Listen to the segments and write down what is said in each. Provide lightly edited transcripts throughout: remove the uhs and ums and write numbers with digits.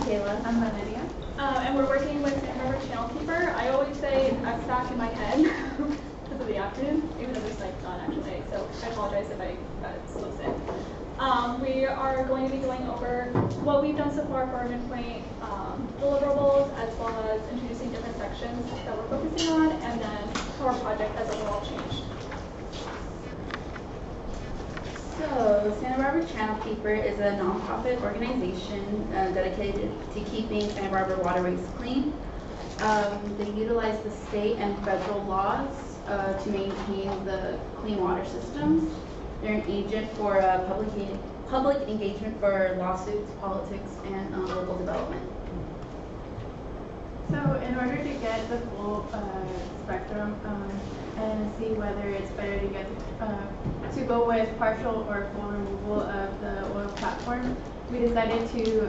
Kayla. I'm Lydia. And we're working with channelkeeper. I always say I'm back in my head because of the acronym, even though there's like not actual A, so I apologize if I got it slips in. We are going to be going over what we've done so far for our midpoint deliverables, as well as introducing different sections that we're focusing on, and then how our project has overall changed. So, Santa Barbara Channelkeeper is a nonprofit organization dedicated to keeping Santa Barbara waterways clean. They utilize the state and federal laws to maintain the clean water systems. They're an agent for public engagement for lawsuits, politics, and local development. So in order to get the full spectrum and see whether it's better to go with partial or full removal of the oil platform, we decided to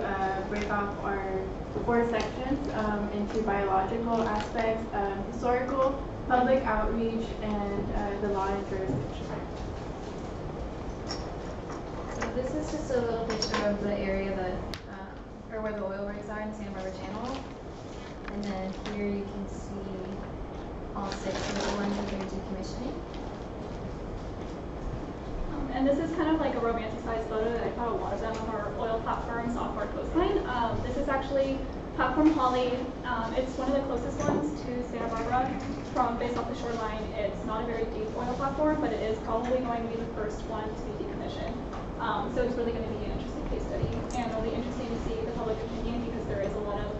break off our 4 sections into biological aspects, historical, public outreach, and the law and jurisdiction. So this is just a little picture of the area that, or where the oil rigs are in the Santa Barbara Channel. And then here you can see all 6 of the ones that they're decommissioning. And this is kind of like a romanticized photo that I found a lot of them on our oil platforms off our coastline. This is actually Platform Holly. It's one of the closest ones to Santa Barbara based off the shoreline. It's not a very deep oil platform, but it is probably going to be the first one to be decommissioned. So it's really going to be an interesting case study, and really interesting to see the public opinion, because there is a lot of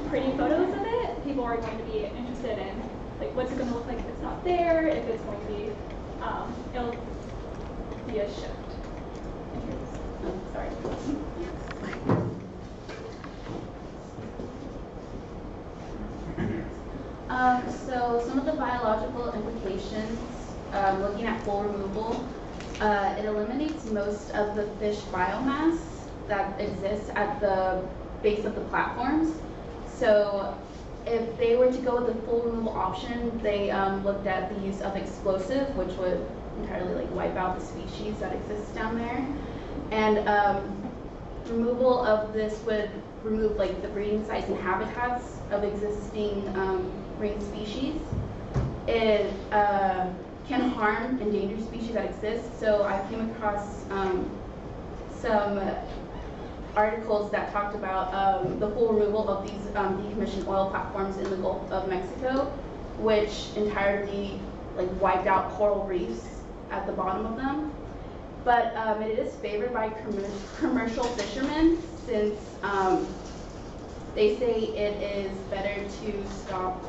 pretty photos of it. People are going to be interested in like what's it going to look like if it's not there, if it's going to be it'll be a shift. Sorry. So some of the biological implications, looking at full removal, it eliminates most of the fish biomass that exists at the base of the platforms. So if they were to go with the full removal option, they looked at the use of explosive, which would entirely like wipe out the species that exists down there. And removal of this would remove like the breeding sites and habitats of existing marine species. It can harm endangered species that exist. So I came across some articles that talked about the full removal of these decommissioned oil platforms in the Gulf of Mexico, which entirely like wiped out coral reefs at the bottom of them. But it is favored by commercial fishermen, since they say it is better to stop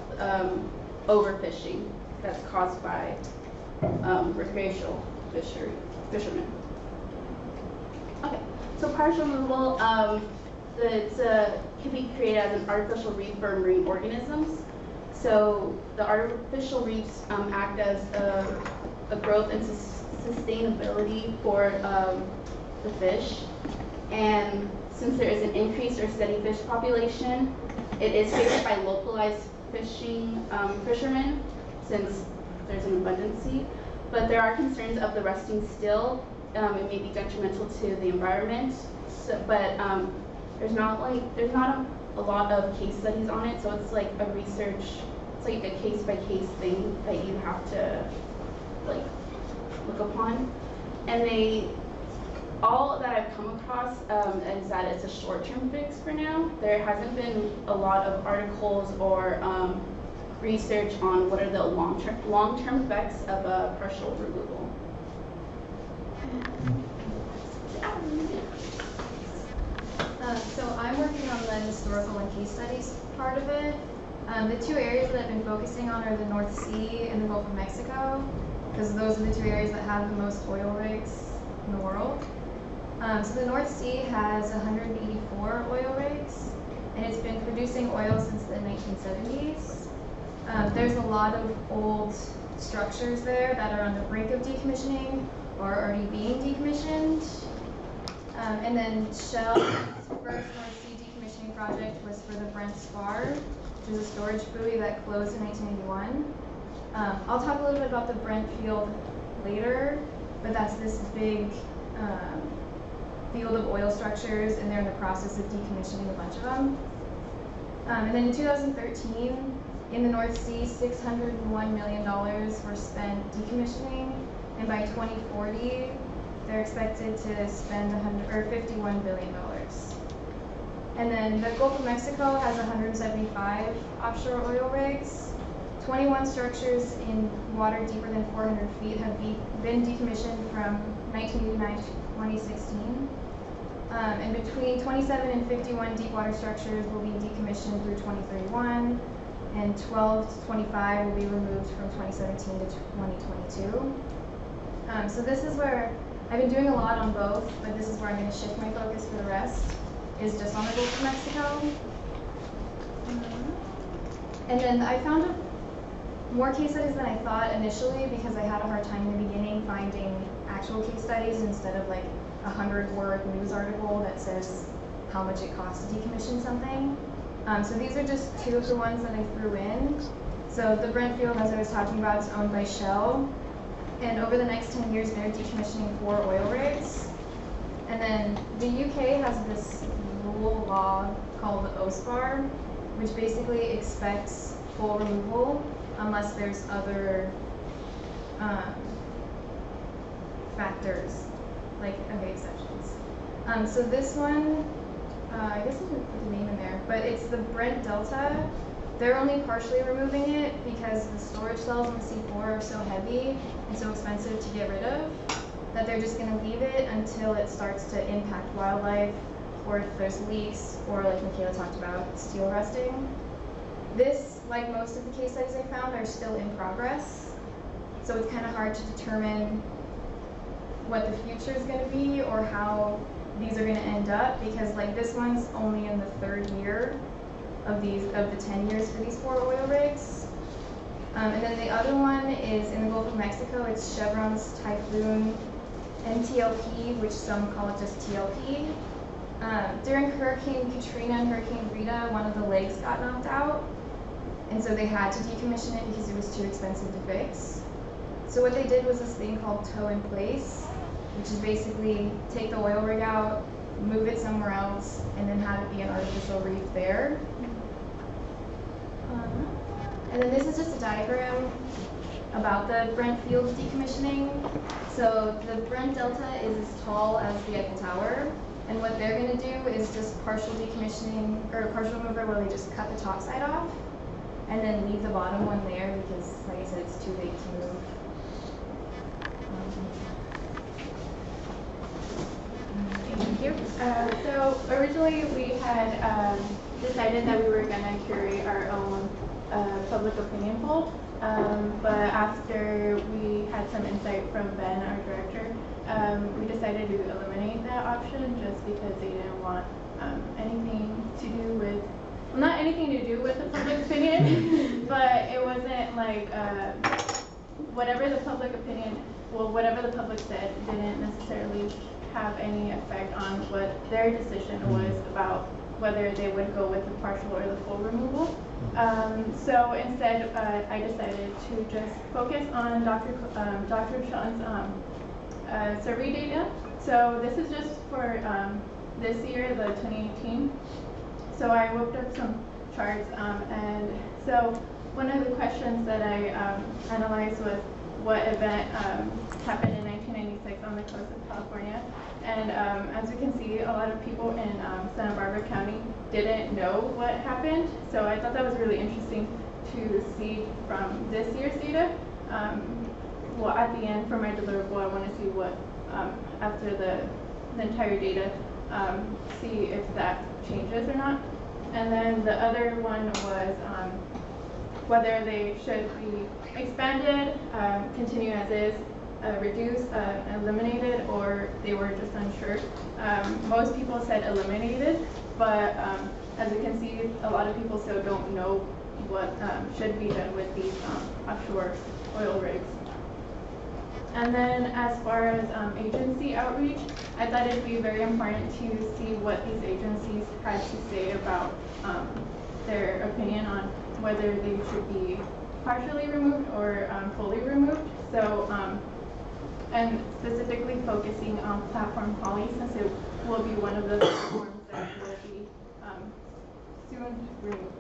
overfishing that's caused by recreational fishermen. Okay, so partial removal, can be created as an artificial reef for marine organisms. So the artificial reefs act as a growth and sustainability for the fish. And since there is an increased or steady fish population, it is favored by localized fishermen, since there's an abundancy. But there are concerns of the rusting still. It may be detrimental to the environment, but there's not a lot of case studies on it, so it's like a research, it's like a case-by-case thing that you have to like look upon. And all that I've come across is that it's a short-term fix for now. There hasn't been a lot of articles or research on what are the long-term effects of a partial removal. So I'm working on the historical and case studies part of it. The 2 areas that I've been focusing on are the North Sea and the Gulf of Mexico, because those are the 2 areas that have the most oil rigs in the world. So the North Sea has 184 oil rigs, and it's been producing oil since the 1970s. There's a lot of old structures there that are on the brink of decommissioning or already being decommissioned. And then Shell's first North Sea decommissioning project was for the Brent Spar, which is a storage buoy that closed in 1981. I'll talk a little bit about the Brent field later, but that's this big field of oil structures, and they're in the process of decommissioning a bunch of them. And then in 2013, in the North Sea, $601 million were spent decommissioning, and by 2040, they're expected to spend $51 billion. And then the Gulf of Mexico has 175 offshore oil rigs. 21 structures in water deeper than 400 feet have been decommissioned from 1989 to 2016. And between 27 and 51 deep water structures will be decommissioned through 2031, and 12 to 25 will be removed from 2017 to 2022. So this is where I've been doing a lot on both, but this is where I'm going to shift my focus for the rest, is just on the Gulf of Mexico. And then I found more case studies than I thought initially, because I had a hard time in the beginning finding actual case studies instead of like a 100-word news article that says how much it costs to decommission something. So these are just two of the ones that I threw in. So the Brent field, as I was talking about, is owned by Shell. And over the next 10 years, they're decommissioning 4 oil rigs. And then the UK has this rule law called the OSPAR, which basically expects full removal unless there's other factors, like exceptions. So this one, I guess I didn't put the name in there, but it's the Brent Delta. They're only partially removing it because the storage cells on the C4 are so heavy and so expensive to get rid of that they're just going to leave it until it starts to impact wildlife, or if there's leaks, or like Michaela talked about, steel rusting. This, like most of the case studies I found, are still in progress. So it's kind of hard to determine what the future is going to be or how these are going to end up, because like this one's only in the 3rd year of the 10 years for these 4 oil rigs. And then the other one is in the Gulf of Mexico. It's Chevron's Typhoon NTLP, which some call it just TLP. During Hurricane Katrina and Hurricane Rita, one of the legs got knocked out, and so they had to decommission it because it was too expensive to fix. So what they did was this thing called tow in place, which is basically take the oil rig out, move it somewhere else, and then have it be an artificial reef there. And then this is just a diagram about the Brent field decommissioning. So the Brent Delta is as tall as the Eiffel Tower, and what they're going to do is just partial decommissioning, or partial removal, where they just cut the top side off, and then leave the bottom one there because, like I said, it's too big to move. Thank you. So originally we had decided that we were going to curate our own public opinion poll, but after we had some insight from Ben, our director, we decided to eliminate that option just because they didn't want anything to do with, well, not anything to do with the public opinion, but it wasn't like whatever the public opinion, well, whatever the public said didn't necessarily have any effect on what their decision was about whether they would go with the partial or the full removal. So instead, I decided to just focus on Dr. Sean's survey data. So this is just for this year, the 2018. So I whipped up some charts, and so one of the questions that I analyzed was what event happened in 1996 on the coast of California. And as you can see, a lot of people in Santa Barbara County didn't know what happened. So I thought that was really interesting to see from this year's data. Well, at the end for my deliverable, I want to see what, after the entire data, see if that changes or not. And then the other one was whether they should be expanded, continue as is, reduced, eliminated, or they were just unsure. Most people said eliminated, but as you can see, a lot of people still don't know what should be done with these offshore oil rigs. And then as far as agency outreach, I thought it'd be very important to see what these agencies had to say about their opinion on whether they should be partially removed or fully removed. So, and specifically focusing on platform poly, since it will be one of the platforms that will be soon removed.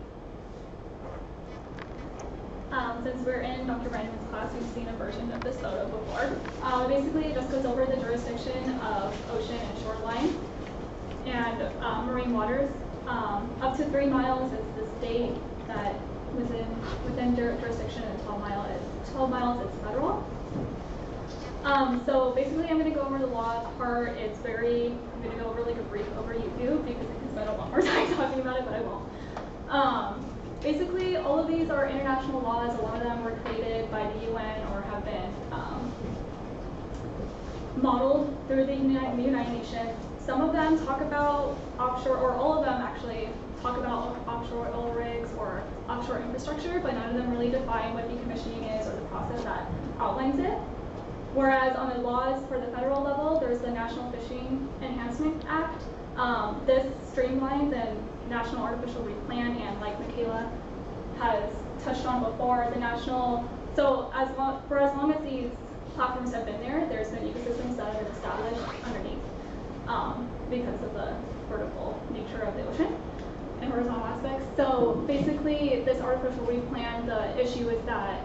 Since we're in Dr. Brandon's class, we've seen a version of this photo before. Basically, it just goes over the jurisdiction of ocean and shoreline and marine waters. Up to 3 miles is the state that within jurisdiction, and 12 miles is federal. So basically, I'm going to go over the law part. I'm going to go over like a brief overview because I can spend a lot more time talking about it, but I won't. Basically, all of these are international laws. A lot of them were created by the UN or have been modeled through the United Nations. Some of them talk about offshore, or all of them actually talk about offshore oil rigs or offshore infrastructure, but none of them really define what decommissioning is or the process that outlines it. Whereas on the laws for the federal level, there's the National Fishing Enhancement Act. This streamlines and National Artificial Reef Plan, and like Michaela has touched on before, so as long as these platforms have been there, there's been ecosystems that have been established underneath because of the vertical nature of the ocean and horizontal aspects. So basically, this artificial reef plan, the issue is that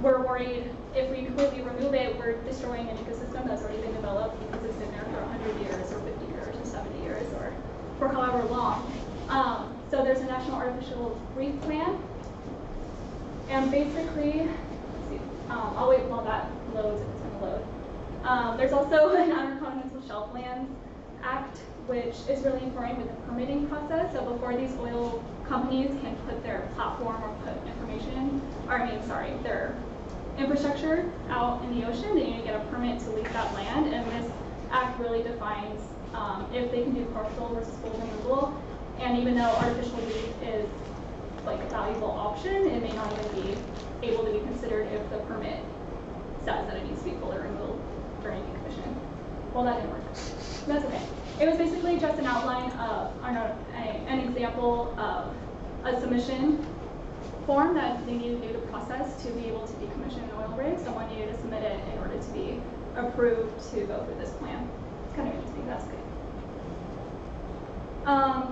we're worried if we completely remove it, we're destroying an ecosystem that's already been developed because it's been there for 100 years or 50 years or 70 years or for however long. So there's a National Artificial Reef Plan. And basically, let's see, I'll wait while that loads if it's going to load. There's also an Outer Continental Shelf Lands Act, which is really important with the permitting process. So before these oil companies can put their platform or put their infrastructure out in the ocean, they need to get a permit to lease that land. And this act really defines if they can do partial versus full removal. And even though artificial reef is like a valuable option, it may not even be able to be considered if the permit says that it needs to be fully removed during decommission. Well, that didn't work. That's okay. It was basically just an outline of, an example of a submission form that they needed to do to process to be able to decommission an oil rig. Someone needed to submit it in order to be approved to go through this plan. It's kind of interesting. That's okay.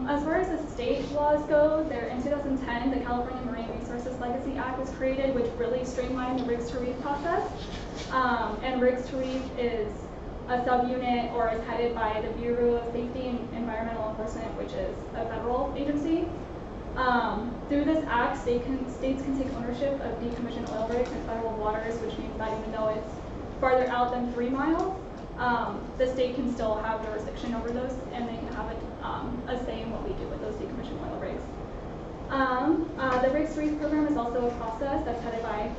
As far as the state laws go, in 2010, the California Marine Resources Legacy Act was created, which really streamlined the rigs to reef process. And rigs to reef is a subunit or is headed by the Bureau of Safety and Environmental Enforcement, which is a federal agency. Through this act, states can take ownership of decommissioned oil rigs in federal waters, which means that even though it's farther out than 3 miles, the state can still have jurisdiction over those, and they can have a say in what we do with those decommissioned oil rigs. The Rigs to Reef program is also a process that's headed by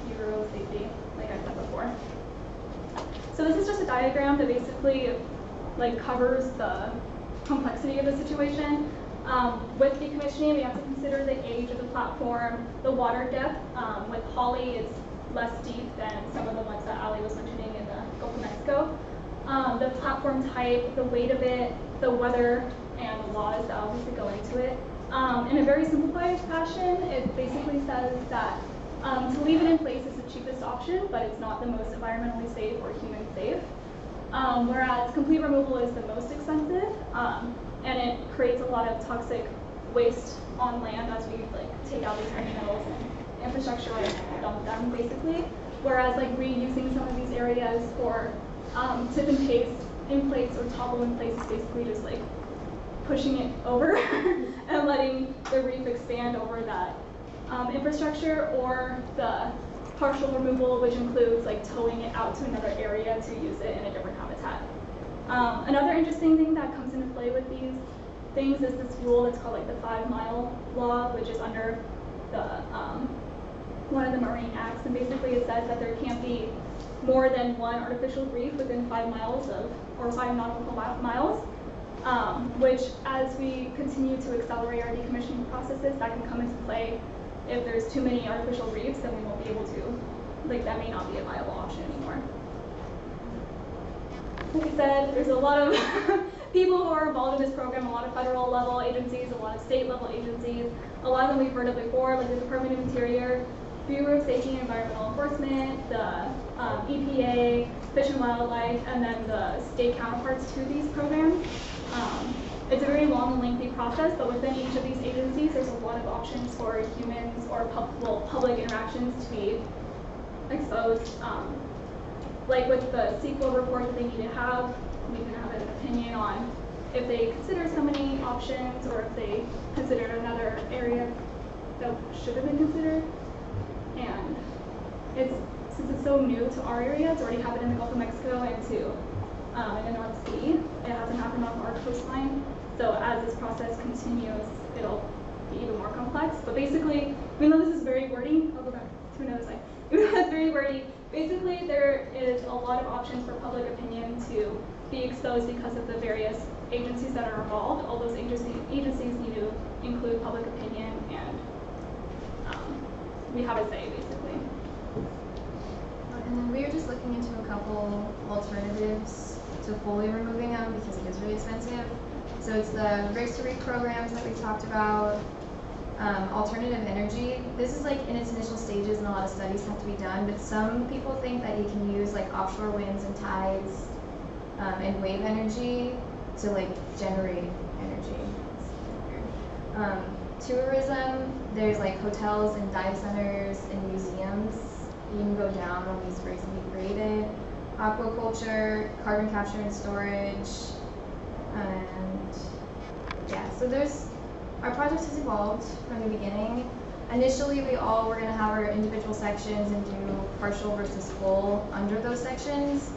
Bureau of Safety, like I said before. So this is just a diagram that basically covers the complexity of the situation. With decommissioning, we have to consider the age of the platform, the water depth. With Holly, it's less deep than some of the ones that Ali was mentioning in the Gulf of Mexico. The platform type, the weight of it, the weather, and the laws that obviously go into it. In a very simplified fashion, it basically says that to leave it in place is the cheapest option, but it's not the most environmentally safe or human safe. Whereas complete removal is the most expensive, and it creates a lot of toxic waste on land as we take out these heavy metals and infrastructure and dump them basically. Whereas reusing some of these areas for tip and paste in place or topple in place is basically just pushing it over and letting the reef expand over that infrastructure, or the partial removal, which includes towing it out to another area to use it in a different habitat. Another interesting thing that comes into play with these things is this rule that's called the 5 mile law, which is under the one of the marine acts, and basically it says that there can't be more than one artificial reef within 5 miles of, or 5 nautical miles, which as we continue to accelerate our decommissioning processes, that can come into play. If there's too many artificial reefs, then we won't be able to, that may not be a viable option anymore. Like I said, there's a lot of people who are involved in this program, a lot of federal level agencies, a lot of state level agencies. A lot of them we've heard of before, like the Department of Interior, Bureau of Safety and Environmental Enforcement, the EPA, Fish and Wildlife, and then the state counterparts to these programs. It's a very long and lengthy process, but within each of these agencies, there's a lot of options for humans or public interactions to be exposed. Like with the sequel report that they need to have, we can have an opinion on if they consider so many options or if they considered another area that should have been considered. And since it's so new to our area, it's already happened in the Gulf of Mexico and in the North Sea. It hasn't happened on our coastline. So as this process continues, it'll be even more complex. But basically, even though this is very wordy, I'll go back to another slide. Even though it's very wordy, basically there is a lot of options for public opinion to be exposed because of the various agencies that are involved. All those agencies need to include public opinion, and we have a say, basically. And then we were just looking into a couple alternatives to fully removing them because it is really expensive. So it's the Rigs to Reef programs that we talked about, alternative energy. This is like in its initial stages and a lot of studies have to be done, but some people think that you can use like offshore winds and tides and wave energy to like generate energy. Tourism, there's like hotels and dive centers and museums. You can go down on these rigs and be created. Aquaculture, carbon capture and storage, and yeah, so our project has evolved from the beginning. Initially, we all were going to have our individual sections and do partial versus full under those sections,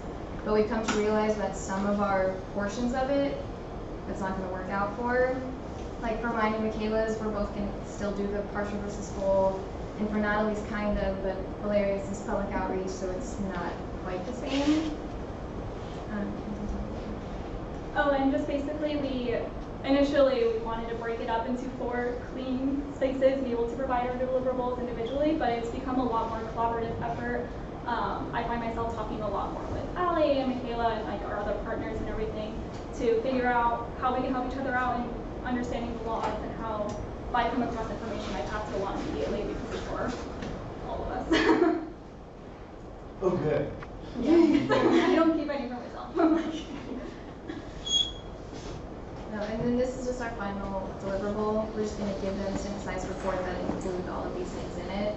but we've come to realize that some of our portions of it, that's not going to work out for. Like for mine and Michaela's, we're both going to still do the partial versus full, and for Natalie's kind of, but Valeria's is public outreach, so it's not quite the same. Oh, and just basically initially we wanted to break it up into 4 clean spaces and be able to provide our deliverables individually, but it's become a lot more collaborative effort. I find myself talking a lot more with Allie and Michaela and like our other partners and everything to figure out how we can help each other out and understanding the laws and how if I come across information I pass it along immediately because it's for all of us. Oh, good. Yeah, I don't keep any for myself. No, and then this is just our final deliverable. We're just going to give them a synthesized report that includes all of these things in it.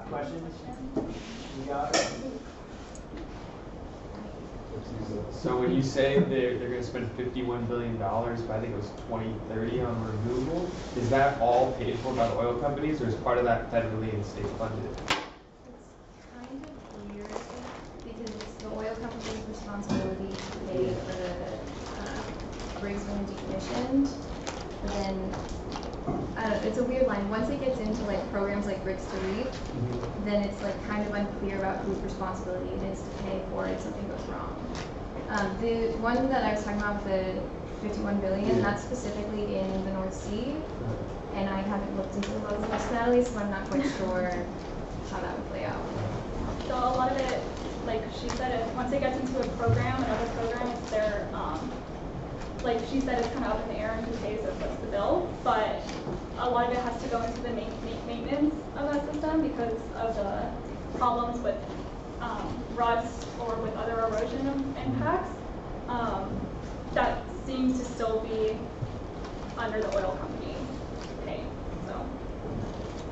Questions? You got it? So when you say they're going to spend $51 billion by, I think it was 2030 on removal, is that all paid for by the oil companies, or is part of that federally and state funded? It's kind of weird because it's the oil company's responsibility to pay for the rigs being decommissioned. But then, I don't know, it's a weird line. Once it gets into like programs like Rigs to Reef, then it's like kind of unclear about whose responsibility it is to pay for it if something goes wrong. The one that I was talking about with the 51 billion, that's specifically in the North Sea, and I haven't looked into the levels of personality, so I'm not quite sure how that would play out. So a lot of it, like she said, once it gets into a program, another program, it's their, like she said, it's kind of up in the air and who pays or what's the bill, but a lot of it has to go into the maintenance of that system because of the problems with rust or with other erosion impacts. That seems to still be under the oil company pay. So,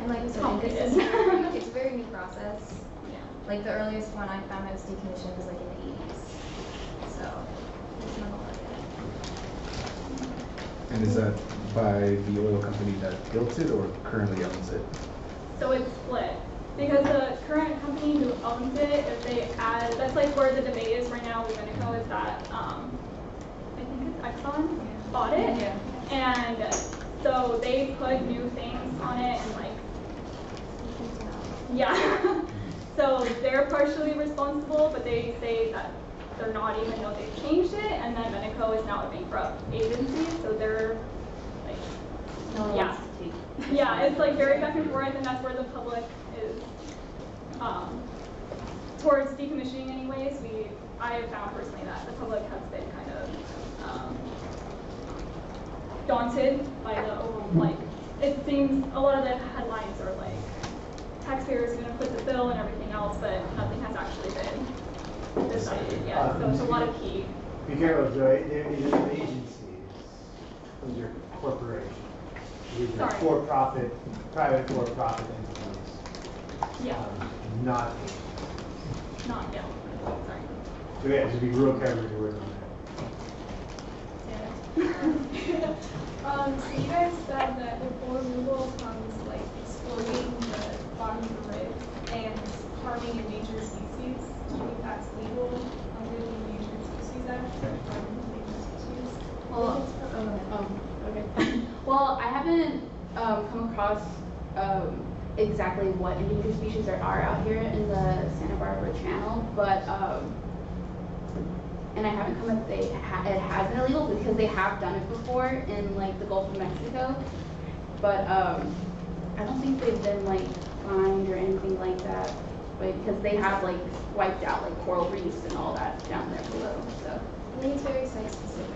And like I said, complicated. it's a very new process. Yeah. Like the earliest one I found that was decommissioned was like in the 80s. So it's not a lot yet. And is that by the oil company that built it or currently owns it? So it's split. Because the current company who owns it, if they add, that's like where the debate is right now with Veneco, is that I think it's Exxon bought it. Yeah. And so they put new things on it and like, yeah. So they're partially responsible, but they say that they're not even though they've changed it. And then Veneco is now a bankrupt agency, so they're like, yeah. Yeah, it's like very back and forth, and that's where the public is towards decommissioning anyways. I have found personally that the public has been kind of daunted by the overall, like, it seems a lot of the headlines are like, taxpayers are going to foot the bill and everything else, but nothing has actually been decided yet. So it's a lot of key. Be careful, Joy. These are agencies. These are corporations. These are Sorry. for-profit, private for-profit entities. Yeah, Not. not, yeah, sorry. So yeah, just be real careful with your words on So you guys said that the floor removal comes like exploiting the bottom of the rib and harming endangered species. Do you think that's legal under the Endangered Species Act for harming endangered species? Well, okay. Well, I haven't come across exactly what endangered species are out here in the Santa Barbara Channel, but and I haven't come up it has been illegal because they have done it before in like the Gulf of Mexico, but I don't think they've been like fined or anything like that, like, because they have like wiped out like coral reefs and all that down there below. So I think it's very site specific.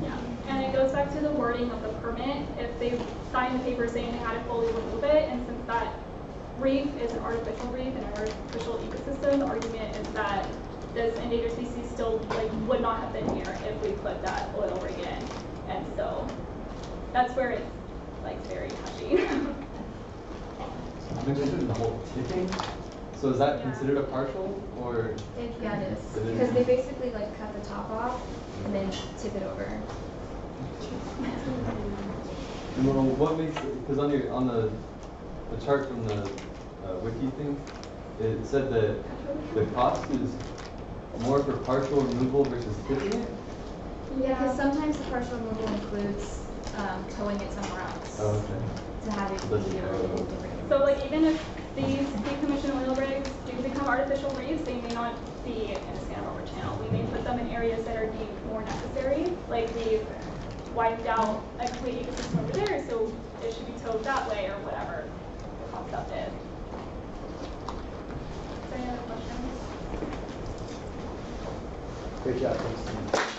Yeah, and it goes back to the wording of the permit. If they signed the paper saying they had to fully remove it, and since that reef is an artificial reef and an artificial ecosystem, the argument is that this endangered species still like would not have been here if we put that oil rig in, and so that's where it's like very touchy. I'm interested in the whole tipping. So is that Yeah. considered a partial or? Yeah, it is. It is? Because they basically like cut the top off and then tip it over. Well, what makes it, because on the chart from the wiki thing, it said that the cost is more for partial removal versus tipping it? Yeah, because sometimes the partial removal includes towing it somewhere else Oh, okay. to have it be a different. So like even if these decommissioned oil rigs do become artificial reefs, they may not be in the Santa Barbara Channel. We may put them in areas that are deemed more necessary, like we've wiped out a complete ecosystem over there, so it should be towed that way or whatever the concept is. Any other questions? Great job, thanks.